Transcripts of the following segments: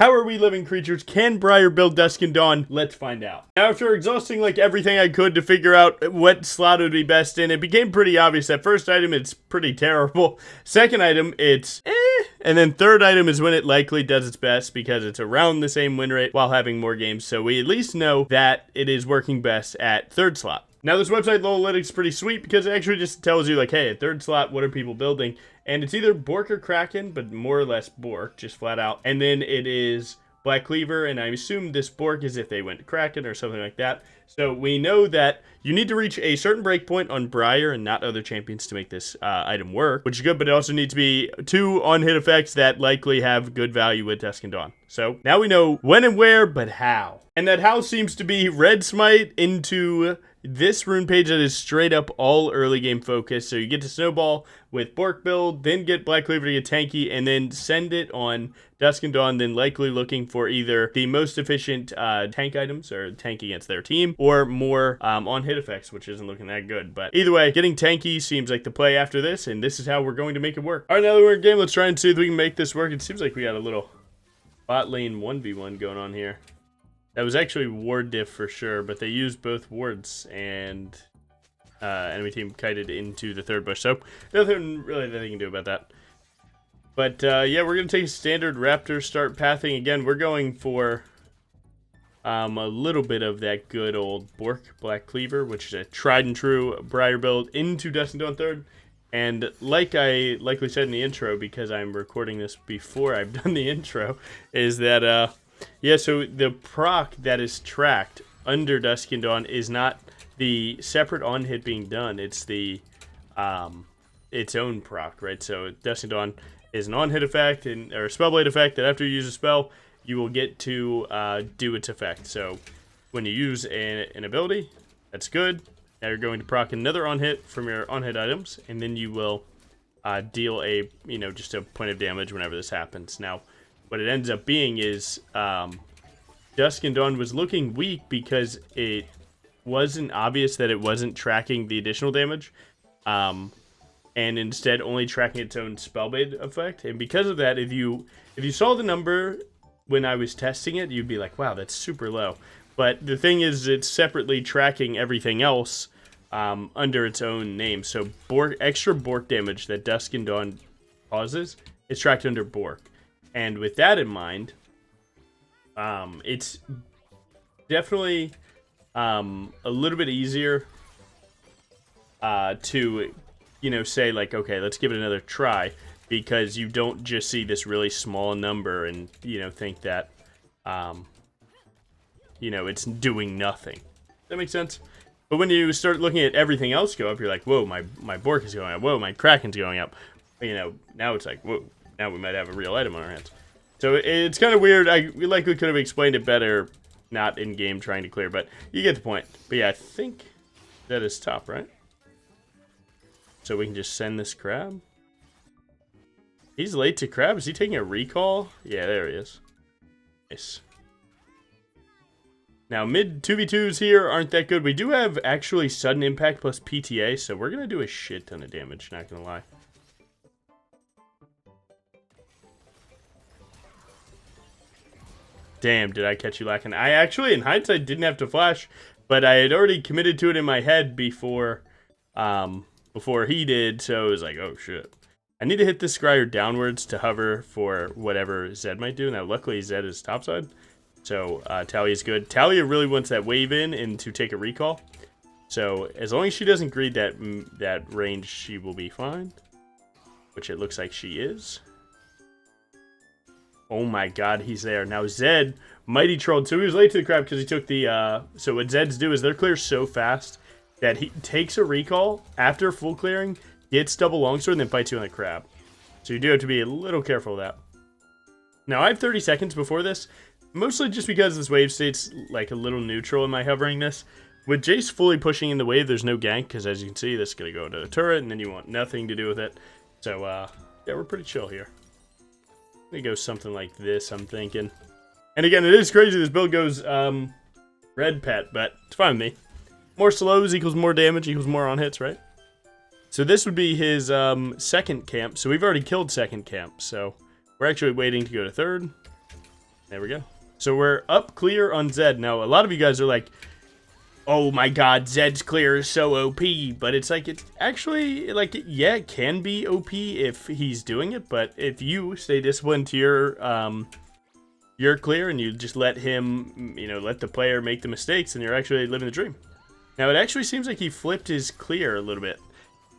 How are we living creatures? Can Briar build Dusk and Dawn? Let's find out. Now, after exhausting like everything I could to figure out what slot would be best in, it became pretty obvious that first item, it's pretty terrible. Second item, it's and then third item is when it likely does its best because it's around the same win rate while having more games. So we at least know that it is working best at third slot. Now, this website, Lolalytics, is pretty sweet because it actually just tells you, like, hey, at third slot, what are people building? And it's either Bork or Kraken, but more or less Bork, just flat out. And then it is Black Cleaver, and I assume this Bork is if they went to Kraken or something like that. So we know that you need to reach a certain breakpoint on Briar and not other champions to make this item work, which is good, but it also needs to be 2 on-hit effects that likely have good value with Dusk and Dawn. So now we know when and where, but how. And that how seems to be Red Smite into this rune page that is straight up all early game focus. So you get to snowball with Bork build, then get Black Cleaver to get tanky, and then send it on Dusk and Dawn, then likely looking for either the most efficient tank items or tank against their team, or more on-hit effects, which isn't looking that good. But either way, getting tanky seems like the play after this, and this is how we're going to make it work. All right, now that we're in game, let's try and see if we can make this work. It seems like we got a little bot lane 1v1 going on here. That was actually ward diff for sure, but they used both wards, and enemy team kited into the third bush, so nothing really that they can do about that. But yeah, we're going to take a standard Raptor start pathing. Again, we're going for a little bit of that good old Bork Black Cleaver, which is a tried and true Briar build into Dusk and Dawn third. And like I likely said in the intro, because I'm recording this before I've done the intro, is that yeah, so the proc that is tracked under Dusk and Dawn is not the separate on hit being done. It's the its own proc, right? So Dusk and Dawn is an on hit effect or a spellblade effect that after you use a spell, you will get to do its effect. So when you use an ability, that's good. Now you're going to proc another on hit from your on hit items, and then you will deal a just a point of damage whenever this happens. Now, what it ends up being is Dusk and Dawn was looking weak because it wasn't obvious that it wasn't tracking the additional damage, and instead only tracking its own spellblade effect. And because of that, if you saw the number when I was testing it, you'd be like, wow, that's super low. But the thing is, it's separately tracking everything else under its own name. So extra Bork damage that Dusk and Dawn causes is tracked under Bork. And with that in mind, it's definitely a little bit easier to, say like, okay, let's give it another try, because you don't just see this really small number and, think that, it's doing nothing. That makes sense? But when you start looking at everything else go up, you're like, whoa, my Bork is going up. Whoa, my Kraken's going up. Now it's like, whoa. Now we might have a real item on our hands. So it's kind of weird. We likely could have explained it better, not in-game trying to clear, but you get the point. But yeah, I think that is top, right? So we can just send this crab. He's late to crab. Is he taking a recall? Yeah, there he is. Nice. Now, mid 2v2s here aren't that good. We do have actually sudden impact plus PTA, so we're going to do a shit ton of damage, not going to lie. Damn, did I catch you lacking? I actually, in hindsight, didn't have to flash, but I had already committed to it in my head before he did, so it was like, oh shit. I need to hit this scryer downwards to hover for whatever Zed might do. Now, luckily, Zed is topside, so Talia is good. Talia really wants that wave in and to take a recall, so as long as she doesn't greed that range, she will be fine, which it looks like she is. Oh my god, he's there. Now Zed, mighty trolled. So he was late to the crab because he took the, so what Zeds do is they're clear so fast that he takes a recall after full clearing, gets double longsword, and then fights you on the crab. So you do have to be a little careful of that. Now I have 30 seconds before this, mostly just because this wave state's like a little neutral in my hoveringness. With Jace fully pushing in the wave, there's no gank, because as you can see, this is going to go into the turret, and then you want nothing to do with it. So, yeah, we're pretty chill here. It goes something like this, I'm thinking. And again, it is crazy this build goes red pet, but it's fine with me. More slows equals more damage equals more on hits, right? So this would be his second camp. So we've already killed second camp. So we're actually waiting to go to third. There we go. So we're up clear on Zed. Now, a lot of you guys are like, oh my god, Zed's clear is so OP. But it's like, it's actually, like, yeah, it can be OP if he's doing it. But if you stay disciplined to your clear and you just let him, you know, let the player make the mistakes, and you're actually living the dream. Now, it actually seems like he flipped his clear a little bit.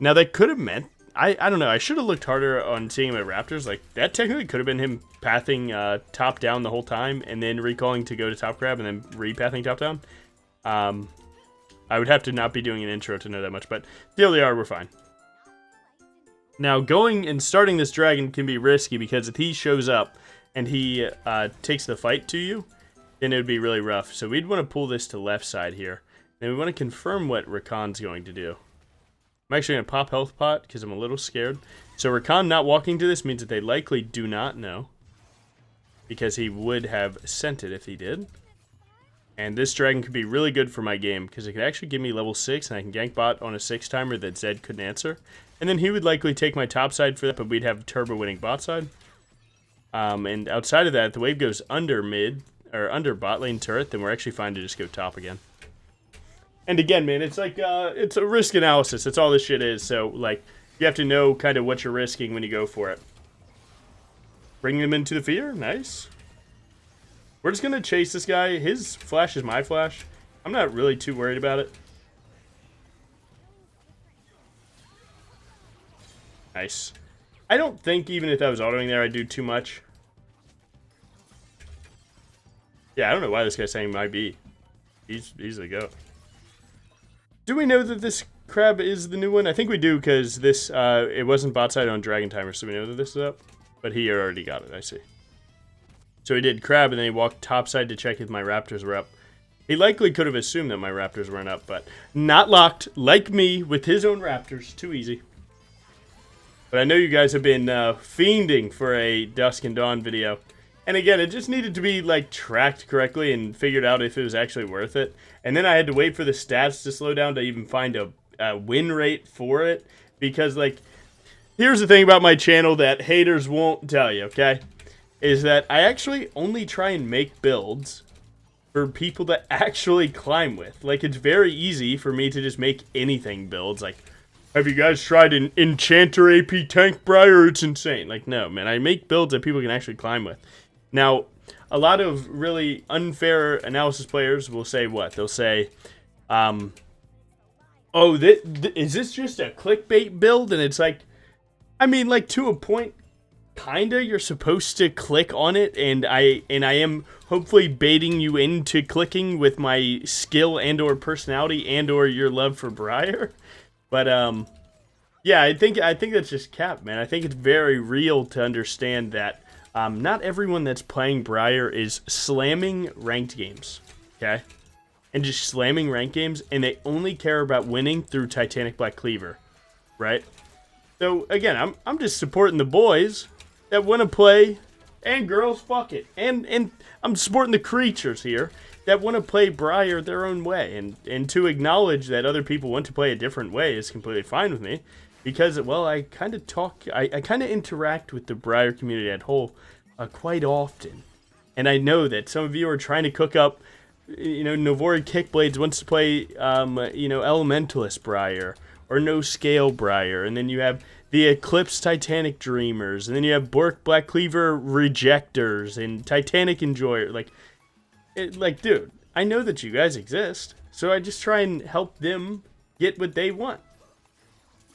Now, that could have meant, I don't know, I should have looked harder on seeing him at Raptors. Like, that technically could have been him pathing top down the whole time, and then recalling to go to top grab, and then re-pathing top down. I would have to not be doing an intro to know that much, but the LDR, we're fine. Now, going and starting this dragon can be risky, because if he shows up and he takes the fight to you, then it would be really rough. So we'd want to pull this to left side here. Then we want to confirm what Rakan's going to do. I'm actually going to pop health pot because I'm a little scared. So Rakan not walking to this means that they likely do not know, because he would have sent it if he did. And this dragon could be really good for my game, because it could actually give me level 6, and I can gank bot on a 6 timer that Zed couldn't answer. And then he would likely take my top side for that, but we'd have turbo winning bot side. And outside of that, if the wave goes under mid, or under bot lane turret, then we're actually fine to just go top again. And again, man, it's like, it's a risk analysis. That's all this shit is. So, like, you have to know kind of what you're risking when you go for it. Bring them into the fear. Nice. We're just going to chase this guy. His flash is my flash. I'm not really too worried about it. Nice. I don't think even if I was autoing there, I'd do too much. Yeah, I don't know why this guy's saying my B. He's the goat. Do we know that this crab is the new one? I think we do, because this, it wasn't bot side on Dragon Timer, so we know that this is up. But he already got it, I see. So he did crab, and then he walked topside to check if my raptors were up. He likely could have assumed that my raptors weren't up, but not locked, like me, with his own raptors. Too easy. But I know you guys have been fiending for a Dusk and Dawn video. And again, it just needed to be, like, tracked correctly and figured out if it was actually worth it. And then I had to wait for the stats to slow down to even find a win rate for it. Because, like, here's the thing about my channel that haters won't tell you, okay? Is that I actually only try and make builds for people that actually climb with. Like, it's very easy for me to just make anything builds. Like, have you guys tried an Enchanter AP tank Briar? It's insane. Like, no, man. I make builds that people can actually climb with. Now, a lot of really unfair analysis players will say what? They'll say, oh, is this just a clickbait build? And it's like, I mean, like, to a point, kinda, you're supposed to click on it, and I am hopefully baiting you into clicking with my skill and or personality and or your love for Briar. But, yeah, I think that's just cap, man. I think it's very real to understand that not everyone that's playing Briar is slamming ranked games, okay? And just slamming ranked games, and they only care about winning through Titanic Black Cleaver, right? So, again, I'm just supporting the boys that want to play, and girls, fuck it. And I'm supporting the creatures here that want to play Briar their own way. And to acknowledge that other people want to play a different way is completely fine with me. Because, well, I kind of I kind of interact with the Briar community at whole quite often. And I know that some of you are trying to cook up, you know, Novori Kickblades wants to play, you know, Elementalist Briar, or No Scale Briar. And then you have the Eclipse Titanic Dreamers, and then you have Bork Black Cleaver Rejectors, and Titanic Enjoyer. Like, dude, I know that you guys exist, so I just try and help them get what they want.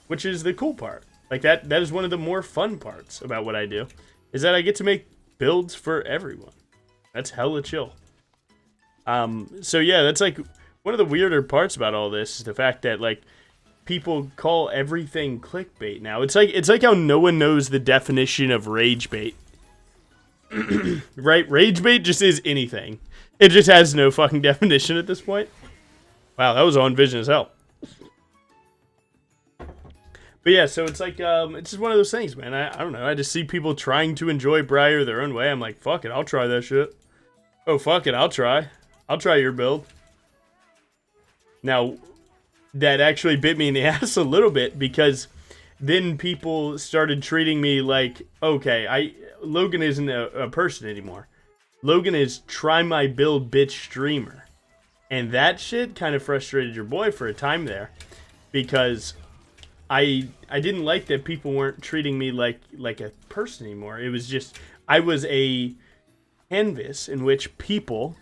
Which is the cool part. Like, that is one of the more fun parts about what I do, is that I get to make builds for everyone. That's hella chill. So yeah, that's like one of the weirder parts about all this is the fact that, like, people call everything clickbait now. It's like how no one knows the definition of rage bait. Right? Rage bait just is anything. It just has no fucking definition at this point. Wow, that was on vision as hell. But yeah, so it's like, it's just one of those things, man. I don't know. I just see people trying to enjoy Briar their own way. I'm like, fuck it, I'll try that shit. Oh, fuck it, I'll try. I'll try your build. Now, that actually bit me in the ass a little bit, because then people started treating me like, okay, Logan isn't a person anymore. Logan is try my build bitch streamer. And that shit kind of frustrated your boy for a time there, because I didn't like that people weren't treating me like a person anymore. It was just, I was a canvas in which people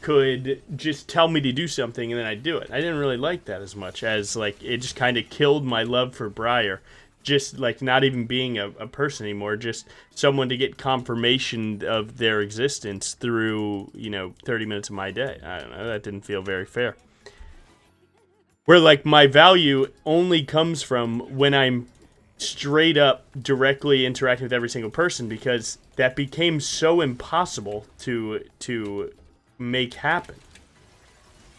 could just tell me to do something and then I'd do it. I didn't really like that as much, as like it just kind of killed my love for Briar. Just like not even being a person anymore, just someone to get confirmation of their existence through, 30 minutes of my day. I don't know, that didn't feel very fair. Where like my value only comes from when I'm straight up directly interacting with every single person, because that became so impossible to make happen.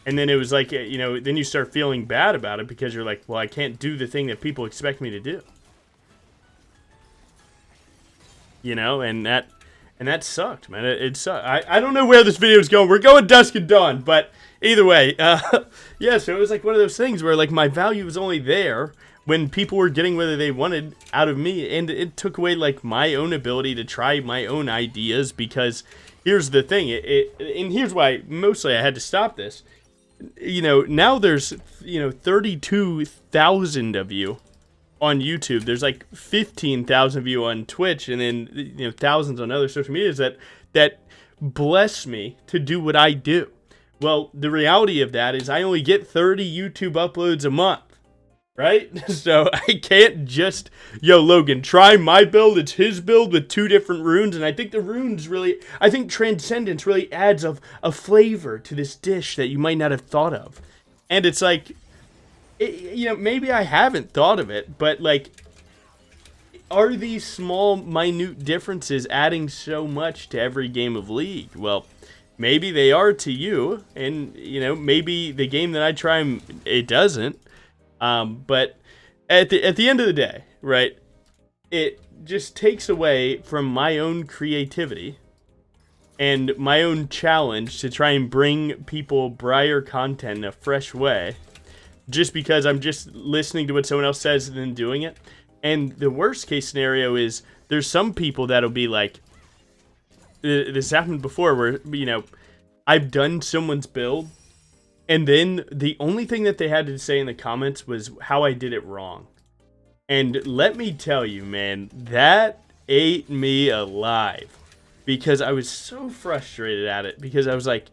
And then it was like, then you start feeling bad about it, because you're like, well, I can't do the thing that people expect me to do. And that sucked, man. It sucked. I don't know where this video is going. We're going dusk and dawn, but either way, yeah, so it was like one of those things where like my value was only there when people were getting what they wanted out of me, and it took away like my own ability to try my own ideas, because here's the thing, and here's why mostly I had to stop this. Now there's 32,000 of you on YouTube. There's like 15,000 of you on Twitch, and then thousands on other social medias that bless me to do what I do. Well, the reality of that is I only get 30 YouTube uploads a month, right? So I can't just, Logan, try my build. It's his build with 2 different runes, and I think the runes really, I think Transcendence really adds a flavor to this dish that you might not have thought of. And it's like, maybe I haven't thought of it, but like, are these small, minute differences adding so much to every game of League? Well, maybe they are to you, and maybe the game that I try, it doesn't. But at the end of the day, right, it just takes away from my own creativity and my own challenge to try and bring people Briar content in a fresh way, just because I'm just listening to what someone else says and then doing it. And the worst case scenario is there's some people that'll be like, this happened before where, I've done someone's build, and then the only thing that they had to say in the comments was how I did it wrong. And let me tell you, man, that ate me alive, because I was so frustrated at it, because I was like,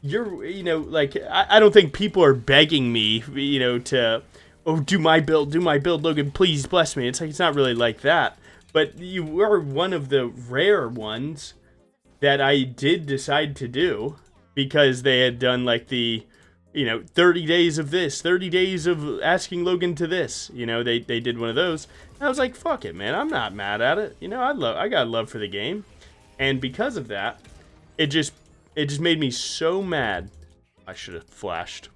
I don't think people are begging me, to, do my build, Logan, please bless me. It's like, it's not really like that. But you were one of the rare ones that I did decide to do, because they had done like the, 30 days of this, 30 days of asking Logan to this, they did one of those. And I was like, fuck it, man. I'm not mad at it. I got love for the game. And because of that, it just made me so mad. I should have flashed.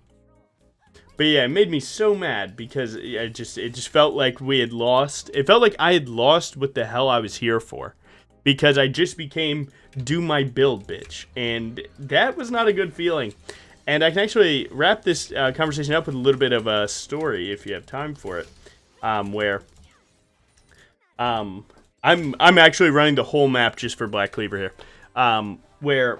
But yeah, it made me so mad, because it just felt like we had lost. It felt like I had lost what the hell I was here for, because I just became do my build bitch, and that was not a good feeling. And I can actually wrap this conversation up with a little bit of a story if you have time for it, where I'm actually running the whole map just for Black Cleaver here, where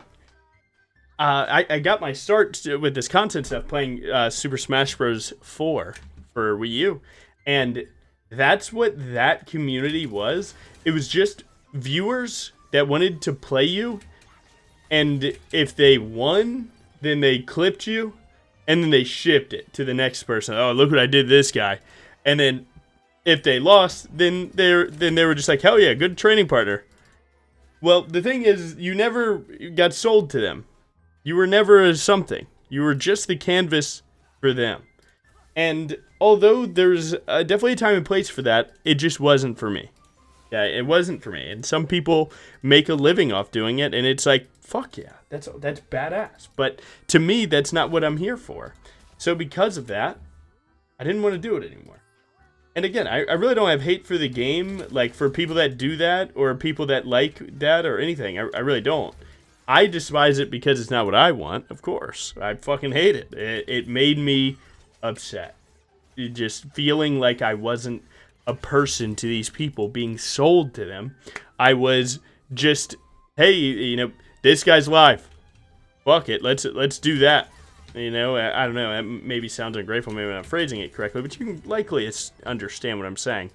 I got my start with this content stuff playing Super Smash Bros. 4 for Wii U, and that's what that community was. It was just viewers that wanted to play you, and if they won, then they clipped you, and then they shipped it to the next person. Oh, look what I did this guy. And then if they lost, then they were just like, hell yeah, good training partner. Well, the thing is, you never got sold to them. You were never something. You were just the canvas for them. And although there's definitely a time and place for that, it just wasn't for me. Yeah, it wasn't for me. And some people make a living off doing it, and it's like, fuck yeah, that's badass. But to me, that's not what I'm here for. So because of that, I didn't want to do it anymore. And again, I really don't have hate for the game, like for people that do that or people that like that or anything. I really don't. I despise it because it's not what I want, of course. I fucking hate it. It made me upset. Just feeling like I wasn't a person to these people, being sold to them. I was just, hey, this guy's live. Fuck it, let's do that. You know, I don't know, it maybe sounds ungrateful, maybe I'm not phrasing it correctly, but you can likely understand what I'm saying.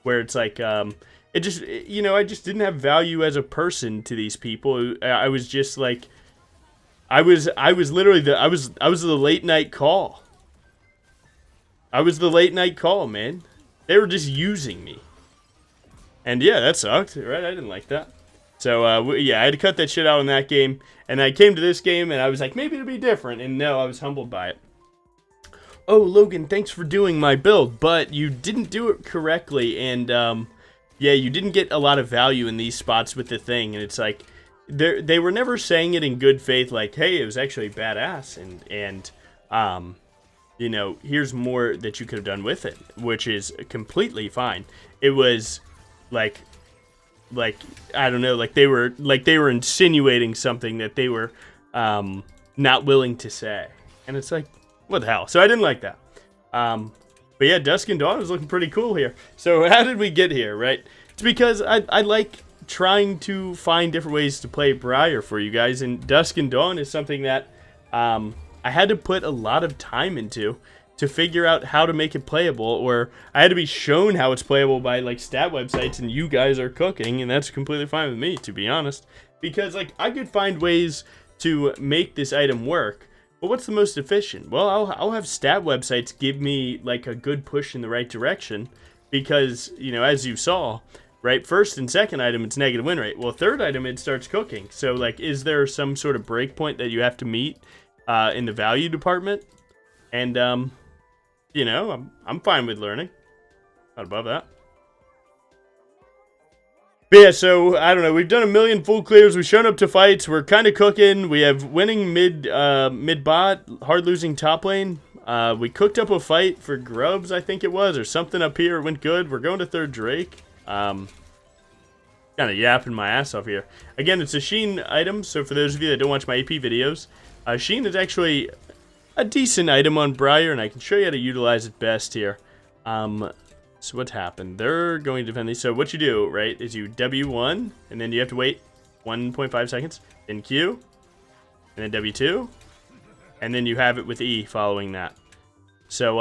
Where it's like, it just, you know, I just didn't have value as a person to these people. I was just like, I was literally I was the late night call. I was the late night call, man. They were just using me. And yeah, that sucked, right? I didn't like that. So, yeah, I had to cut that shit out in that game. And I came to this game, and I was like, maybe it'll be different. And no, I was humbled by it. Oh, Logan, thanks for doing my build. But you didn't do it correctly. And, yeah, you didn't get a lot of value in these spots with the thing. And it's like, they were never saying it in good faith, like, hey, it was actually badass. And you know, here's more that you could have done with it. Which is completely fine. It was, like I don't know, like they were insinuating something that they were not willing to say, and it's like, what the hell? So I didn't like that. But yeah, Dusk and Dawn was looking pretty cool here. So how did we get here, right? It's because I like trying to find different ways to play Briar for you guys, and Dusk and Dawn is something that I had to put a lot of time into to figure out how to make it playable, or I had to be shown how it's playable by like stat websites, and you guys are cooking, and that's completely fine with me, to be honest, because like I could find ways to make this item work, but what's the most efficient? Well, I'll have stat websites give me like a good push in the right direction, because, you know, as you saw, right, first and second item it's negative win rate. Well, third item it starts cooking. So like, is there some sort of breakpoint that you have to meet in the value department? And you know, I'm fine with learning. Not above that. But yeah, so, I don't know, we've done 1 million full clears, we've shown up to fights, we're kind of cooking, we have winning mid-bot, hard losing top lane, we cooked up a fight for grubs, I think it was, or something up here, it went good, we're going to third Drake, kind of yapping my ass off here. Again, it's a Sheen item, so for those of you that don't watch my AP videos, Sheen is actually a decent item on Briar, and I can show you how to utilize it best here. So what happened? They're going to defend these. So what you do, right, is you W1, and then you have to wait 1.5 seconds, then Q, and then W2, and then you have it with E following that. So,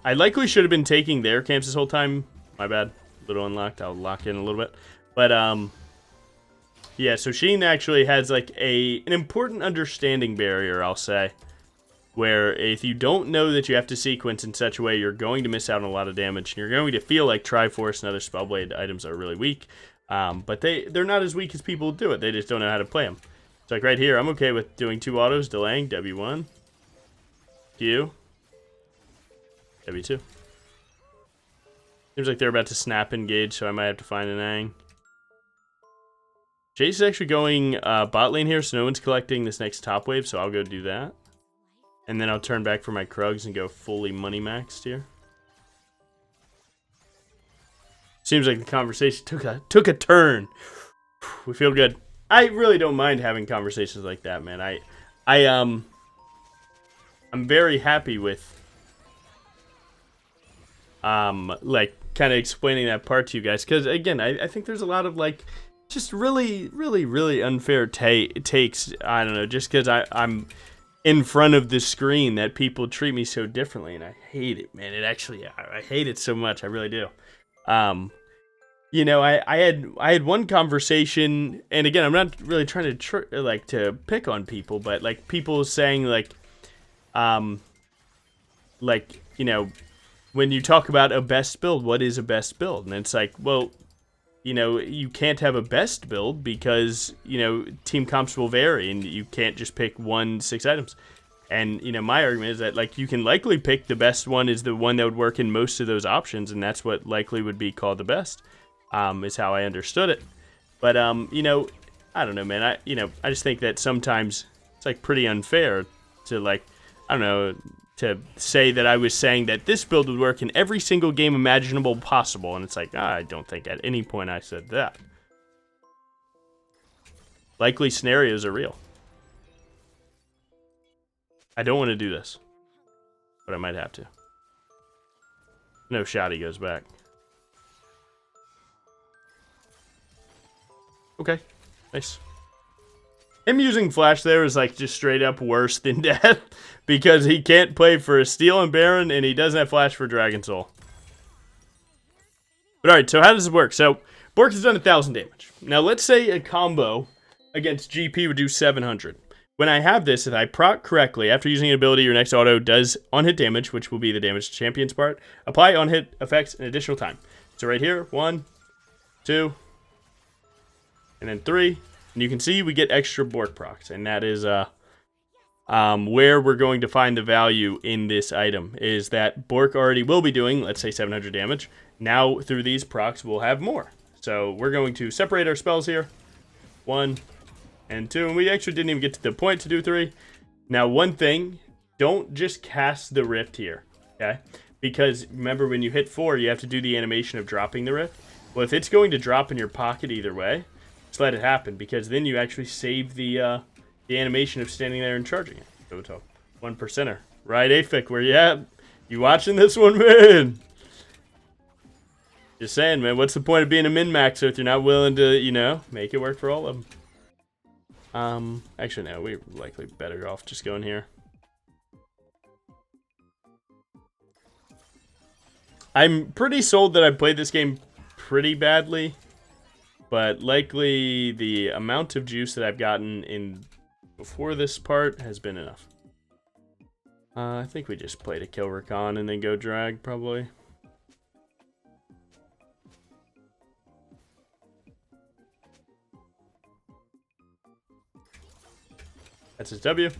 I likely should have been taking their camps this whole time. My bad. A little unlocked. I'll lock in a little bit. But, yeah, so Sheen actually has like an important understanding barrier, I'll say, where if you don't know that you have to sequence in such a way, you're going to miss out on a lot of damage, and you're going to feel like Triforce and other Spellblade items are really weak, but they're not as weak as people do it. They just don't know how to play them. So like right here, I'm okay with doing 2 autos, delaying, W1, Q, W2. Seems like they're about to snap engage, so I might have to find an ang. Jace is actually going bot lane here, so no one's collecting this next top wave, so I'll go do that. And then I'll turn back for my Krugs and go fully money maxed here. Seems like the conversation took a turn. We feel good. I really don't mind having conversations like that, man. I'm very happy with like kind of explaining that part to you guys, because again, I think there's a lot of like just really unfair takes. I don't know, just because I'm in front of the screen that people treat me so differently, and I hate it, man. It actually, I hate it so much. I really do. You know, I had one conversation, and again, I'm not really trying to to pick on people, but like people saying like you know, when you talk about a best build, what is a best build? And it's like, well, you know, you can't have a best build because, you know, team comps will vary and you can't just pick 6 items. And, you know, my argument is that, like, you can likely pick the best one is the one that would work in most of those options, and that's what likely would be called the best, is how I understood it. But, you know, I don't know, man. I just think that sometimes it's, like, pretty unfair to, like, I don't know, to say that I was saying that this build would work in every single game imaginable possible, and it's like, I don't think at any point I said that. Likely scenarios are real. I don't want to do this, but I might have to. No shot, he goes back. Okay, nice. Him using Flash there is like just straight up worse than death because he can't play for a Steel and Baron and he doesn't have Flash for Dragon Soul. But alright, so how does this work? So, Bork has done 1,000 damage. Now, let's say a combo against GP would do 700. When I have this, if I proc correctly, after using an ability, your next auto does on-hit damage, which will be the damage to champions part. Apply on-hit effects an additional time. So right here, 1, 2, and then 3. And you can see we get extra Bork procs, and that is where we're going to find the value in this item, is that Bork already will be doing, let's say, 700 damage. Now, through these procs, we'll have more. So we're going to separate our spells here. 1 and 2, and we actually didn't even get to the point to do 3. Now, one thing, don't just cast the Rift here, okay? Because remember, when you hit 4, you have to do the animation of dropping the Rift. Well, if it's going to drop in your pocket either way, just let it happen, because then you actually save the animation of standing there and charging it. So it's a 1%er. Right, Aphic, where you at? You watching this one, man? Just saying, man, what's the point of being a min-maxer if you're not willing to, you know, make it work for all of them? Actually, no, we're likely better off just going here. I'm pretty sold that I played this game pretty badly, but likely the amount of juice that I've gotten in before this part has been enough. I think we just play to kill Rakan and then go drag, probably. That's his W.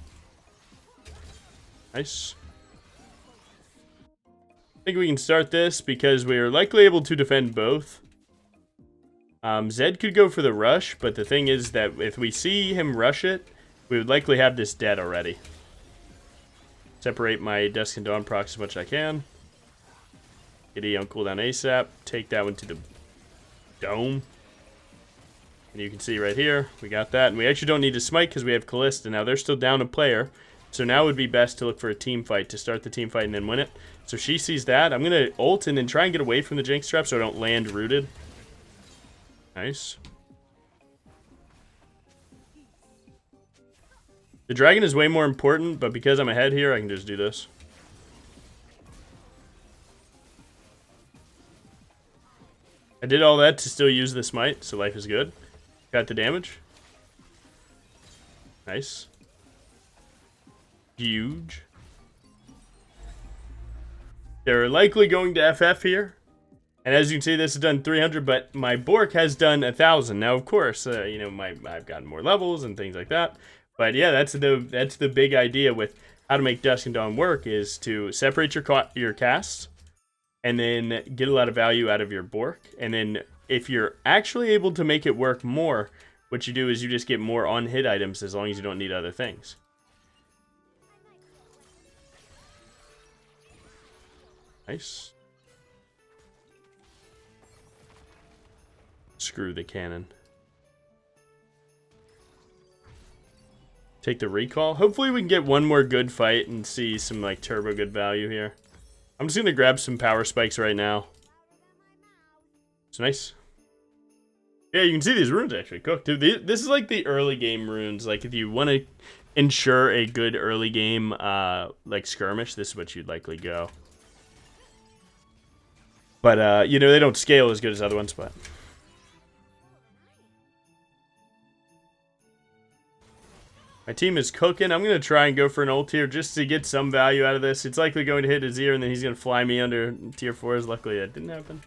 Nice. I think we can start this because we are likely able to defend both. Zed could go for the rush, but the thing is that if we see him rush it, we would likely have this dead already. Separate my Dusk and Dawn procs as much as I can. Get E on cooldown ASAP. Take that one to the dome. And you can see right here, we got that. And we actually don't need to smite because we have Callista. Now they're still down a player. So now would be best to look for a team fight, to start the team fight and then win it. So she sees that. I'm going to ult and then try and get away from the Jinx trap so I don't land rooted. Nice. The dragon is way more important, but because I'm ahead here, I can just do this. I did all that to still use the smite, so life is good. Got the damage. Nice. Huge. They're likely going to FF here. And as you can see, this has done 300, but my Bork has done 1,000. Now, of course, you know, I've gotten more levels and things like that. But yeah, that's the big idea with how to make Dusk and Dawn work, is to separate your casts and then get a lot of value out of your Bork. And then if you're actually able to make it work more, what you do is you just get more on-hit items as long as you don't need other things. Nice. Screw the cannon. Take the recall. Hopefully we can get one more good fight and see some like turbo good value here. I'm just gonna grab some power spikes right now. It's nice. Yeah, you can see these runes actually cooked too. This is like the early game runes. Like if you want to ensure a good early game like skirmish, this is what you'd likely go. But you know, they don't scale as good as other ones, but my team is cooking. I'm going to try and go for an ult here just to get some value out of this. It's likely going to hit his ear, and then he's going to fly me under tier 4s. Luckily, that didn't happen.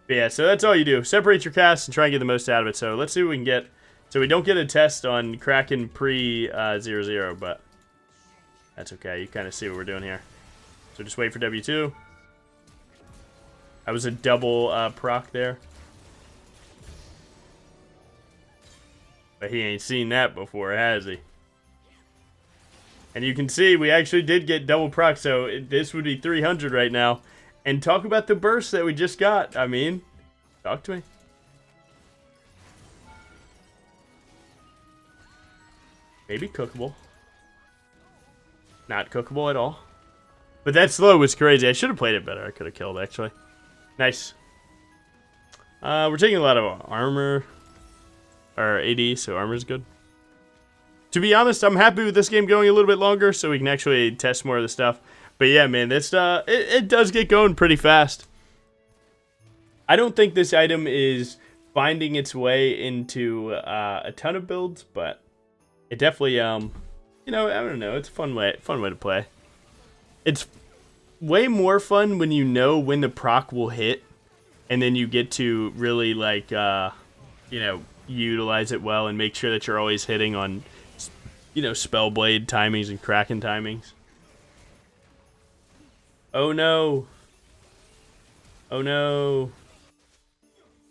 But yeah, so that's all you do. Separate your casts and try and get the most out of it. So let's see what we can get. So we don't get a test on Kraken pre-0-0, but that's okay. You kind of see what we're doing here. So just wait for W2. That was a double proc there. But he ain't seen that before, has he? And you can see we actually did get double proc, so this would be 300 right now. And talk about the burst that we just got. I mean, talk to me. Maybe cookable. Not cookable at all. But that slow was crazy. I should have played it better. I could have killed, actually. Nice. We're taking a lot of armor. Or AD, so armor's good. to be honest, I'm happy with this game going a little bit longer so we can actually test more of the stuff. But yeah, man, this it does get going pretty fast. I don't think this item is finding its way into a ton of builds, but it definitely, you know, I don't know, it's a fun way to play. It's way more fun when you know when the proc will hit, and then you get to really, like, you know, utilize it well and make sure that you're always hitting on, you know, Spellblade timings and Kraken timings. Oh no. Oh no.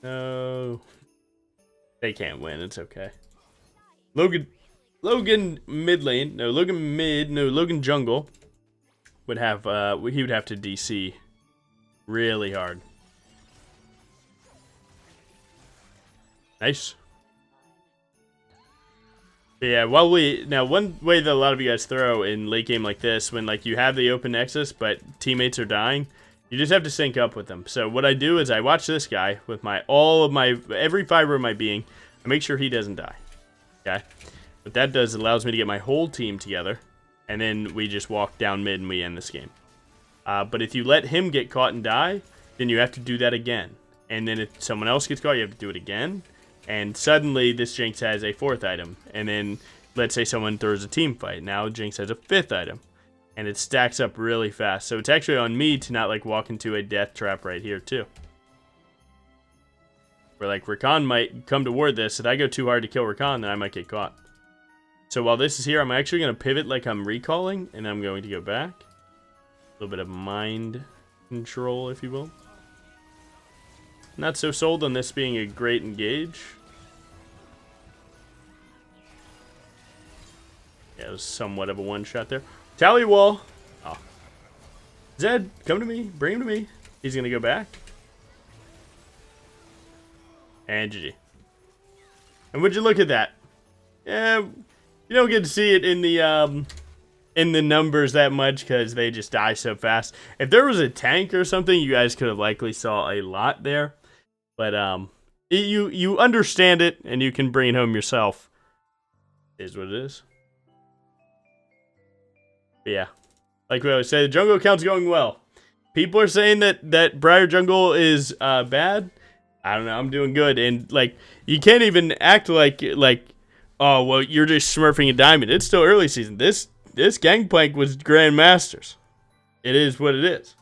No. They can't win, it's okay. Logan mid lane, no, Logan jungle would have, he would have to DC really hard. Nice. Yeah, well, now one way that a lot of you guys throw in late game like this, when like you have the open nexus but teammates are dying, you just have to sync up with them. So what I do is I watch this guy with every fiber of my being. I make sure he doesn't die. Okay, what that does, it allows me to get my whole team together, and then we just walk down mid and we end this game. But if you let him get caught and die, then you have to do that again. And then if someone else gets caught, you have to do it again. And suddenly, this Jinx has a 4th item. And then, let's say someone throws a team fight. Now, Jinx has a 5th item. And it stacks up really fast. So it's actually on me to not, like, walk into a death trap right here, too. Where, like, Rakan might come toward this. If I go too hard to kill Rakan, then I might get caught. So while this is here, I'm actually going to pivot like I'm recalling. And I'm going to go back. A little bit of mind control, if you will. Not so sold on this being a great engage. Yeah, it was somewhat of a one-shot there. Tally wall. Oh. Zed, come to me. Bring him to me. He's going to go back. And GG. And would you look at that? Yeah, you don't get to see it in the numbers that much because they just die so fast. If there was a tank or something, you guys could have likely saw a lot there. But you understand it and you can bring it home yourself. It is what it is. But yeah, like we always say, the jungle account's going well. People are saying that Briar jungle is bad. I don't know. I'm doing good, and like you can't even act like oh well, you're just smurfing a diamond. It's still early season. This Gangplank was Grandmasters. It is what it is.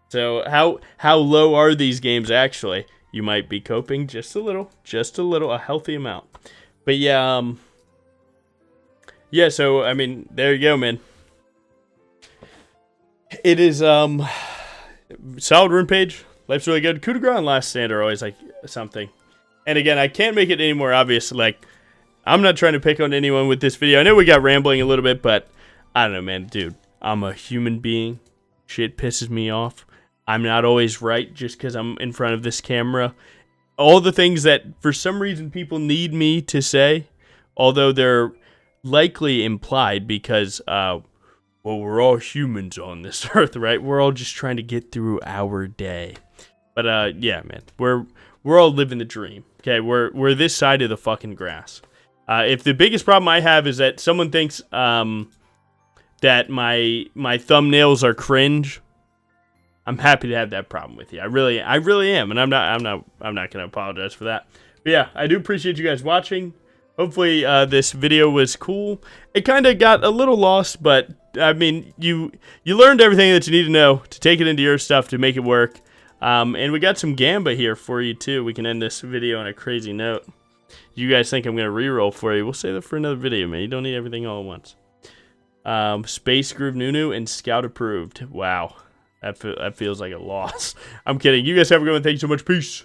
So how low are these games actually? You might be coping just a little, a healthy amount. But yeah, yeah. So I mean, there you go, man. It is solid rune page. Life's really good. Coup de grace and last stand are always like something. And again, I can't make it any more obvious. Like, I'm not trying to pick on anyone with this video. I know we got rambling a little bit, but I don't know, man, dude. I'm a human being. Shit pisses me off. I'm not always right just because I'm in front of this camera. All the things that, for some reason, people need me to say, although they're likely implied because, well, we're all humans on this earth, right? We're all just trying to get through our day. But, yeah, man, we're all living the dream, okay? We're this side of the fucking grass. If the biggest problem I have is that someone thinks that my thumbnails are cringe, I'm happy to have that problem with you. I really am, and I'm not gonna apologize for that. But yeah, I do appreciate you guys watching. Hopefully this video was cool. It kind of got a little lost, but I mean, you learned everything that you need to know to take it into your stuff to make it work. And we got some Gamba here for you too. We can end this video on a crazy note. You guys think I'm gonna reroll for you? We'll save that for another video, man. You don't need everything all at once. Space Groove Nunu and Scout approved. Wow. That feels like a loss. I'm kidding. You guys have a good one. Thank you so much. Peace.